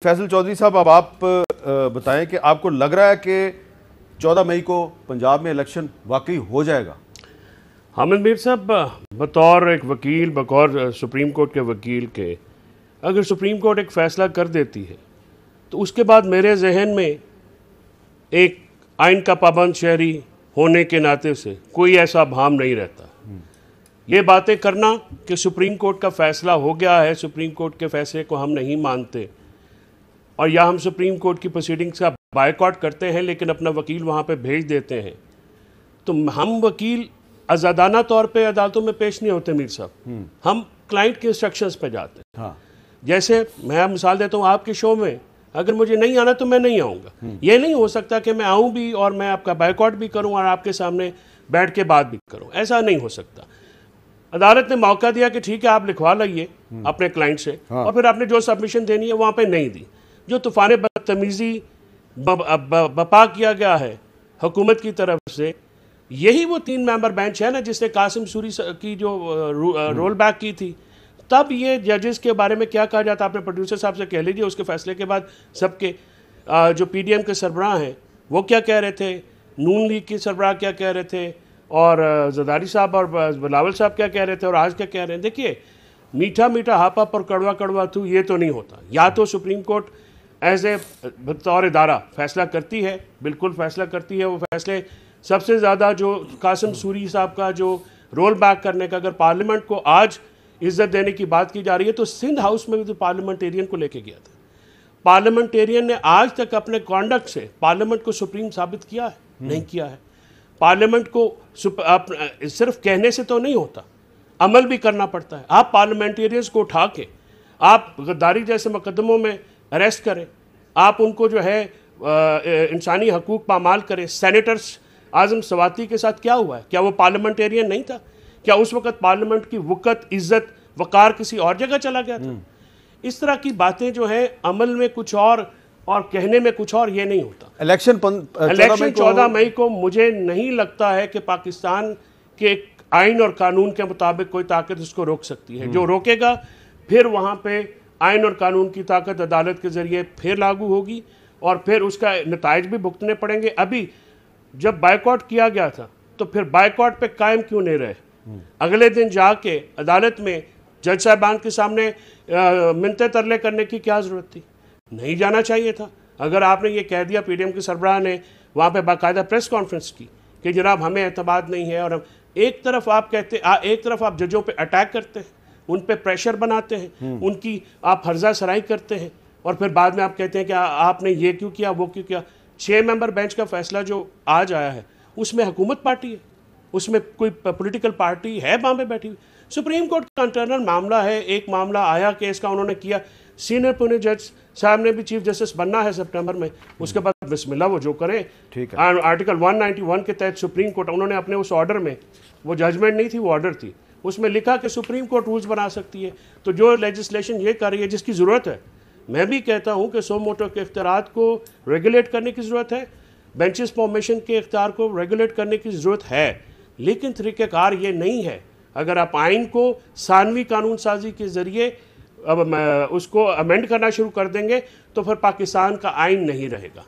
फैसल चौधरी साहब, अब आप बताएं कि आपको लग रहा है कि 14 मई को पंजाब में इलेक्शन वाकई हो जाएगा? हामिद मीर साहब, बतौर एक वकील, बतौर सुप्रीम कोर्ट के वकील के, अगर सुप्रीम कोर्ट एक फ़ैसला कर देती है तो उसके बाद मेरे जहन में एक आइन का पाबंद शहरी होने के नाते से कोई ऐसा भाम नहीं रहता। ये बातें करना कि सुप्रीम कोर्ट का फ़ैसला हो गया है, सुप्रीम कोर्ट के फ़ैसले को हम नहीं मानते और या हम सुप्रीम कोर्ट की प्रोसीडिंग्स का बायकॉट करते हैं लेकिन अपना वकील वहाँ पे भेज देते हैं, तो हम वकील आज़ादाना तौर पे अदालतों में पेश नहीं होते मीर साहब। हम क्लाइंट के इंस्ट्रक्शंस पे जाते हैं। हाँ। जैसे मैं मिसाल देता हूँ, आपके शो में अगर मुझे नहीं आना तो मैं नहीं आऊँगा। ये नहीं हो सकता कि मैं आऊँ भी और मैं आपका बायकॉट भी करूँ और आपके सामने बैठ के बात भी करूँ, ऐसा नहीं हो सकता। अदालत ने मौका दिया कि ठीक है आप लिखवा लाइए अपने क्लाइंट से, हाँ। और फिर आपने जो सबमिशन देनी है वहाँ पे नहीं दी। जो तूफान बदतमीज़ी बपा किया गया है हुकूमत की तरफ से, यही वो 3 मेंबर बेंच है ना जिसने कासिम सूरी की जो रोल बैक की थी। तब ये जजेस के बारे में क्या कहा जाता, आपने प्रोड्यूसर साहब से कह लीजिए। उसके फैसले के बाद सबके जो पीडीएम के सरबराह हैं वो क्या कह रहे थे, नून लीग के सरबराह क्या कह रहे थे, और जरदारी साहब और बिलावल साहब क्या कह रहे थे और आज क्या कह रहे हैं। देखिए, मीठा मीठा हापा पर कड़वा कड़वा थू, ये तो नहीं होता। या तो सुप्रीम कोर्ट एज ए बतौर इदारा फैसला करती है, बिल्कुल फैसला करती है। वो फैसले सबसे ज़्यादा जो कासिम सूरी साहब का जो रोल बैक करने का, अगर पार्लियामेंट को आज इज्जत देने की बात की जा रही है तो सिंध हाउस में भी तो पार्लियामेंटेरियन को लेके गया था। पार्लियामेंटेरियन ने आज तक अपने कॉन्डक्ट से पार्लियामेंट को सुप्रीम साबित किया है? नहीं किया है। पार्लियामेंट को सिर्फ कहने से तो नहीं होता, अमल भी करना पड़ता है। आप पार्लियामेंटेरियंस को उठा के आप गद्दारी जैसे मुकदमों में अरेस्ट करें, आप उनको जो है इंसानी हकूक पामाल करें। सेनेटर्स आज़म सवाती के साथ क्या हुआ है? क्या वो पार्लियामेंटेरियन नहीं था? क्या उस वक्त पार्लियामेंट की वक़्त, इज्जत, वक़ार किसी और जगह चला गया था? इस तरह की बातें जो है अमल में कुछ और कहने में कुछ और, ये नहीं होता। इलेक्शन 14 मई को मुझे नहीं लगता है कि पाकिस्तान के आइन और कानून के मुताबिक कोई ताकत उसको रोक सकती है। जो रोकेगा फिर वहाँ पे आइन और कानून की ताकत अदालत के ज़रिए फिर लागू होगी और फिर उसका नताइज भी भुगतने पड़ेंगे। अभी जब बायकॉट किया गया था तो फिर बायकॉट पे कायम क्यों नहीं रहे? अगले दिन जाके अदालत में जज साहबान के सामने मिन्नतें तरले करने की क्या ज़रूरत थी? नहीं जाना चाहिए था। अगर आपने ये कह दिया, पीडीएम के सरबराह ने वहाँ पे बाकायदा प्रेस कॉन्फ्रेंस की कि जनाब हमें एतमाद नहीं है, और हम एक तरफ आप कहते एक तरफ आप जजों पे अटैक करते हैं, उन पे प्रेशर बनाते हैं, उनकी आप हर्जा सराई करते हैं, और फिर बाद में आप कहते हैं कि आपने ये क्यों किया, वो क्यों किया। 6 मेंबर बेंच का फैसला जो आज आया है उसमें हुकूमत पार्टी है, उसमें कोई पॉलिटिकल पार्टी है वहाँ पे बैठी हुई। सुप्रीम कोर्ट का इंटरनल मामला है। एक मामला आया केस का, उन्होंने किया। सीनियर पुणे जज साहब ने भी चीफ जस्टिस बनना है सितंबर में, उसके बाद बिस्मिल्लाह वो जो करें। ठीक है। आर्टिकल 191 के तहत सुप्रीम कोर्ट, उन्होंने अपने उस ऑर्डर में, वो जजमेंट नहीं थी वो ऑर्डर थी, उसमें लिखा कि सुप्रीम कोर्ट रूल्स बना सकती है। तो जो लेजिस्लेशन ये कर रही है जिसकी ज़रूरत है, मैं भी कहता हूँ कि सो मोटो के इख्तियारात को रेगुलेट करने की ज़रूरत है, बेंचेस फॉर्मेशन के इख्तियार को रेगुलेट करने की ज़रूरत है, लेकिन तरीक़ेकार ये नहीं है। अगर आप आइन को सानवी कानून साजी के ज़रिए अब उसको अमेंड करना शुरू कर देंगे तो फिर पाकिस्तान का आइन नहीं रहेगा।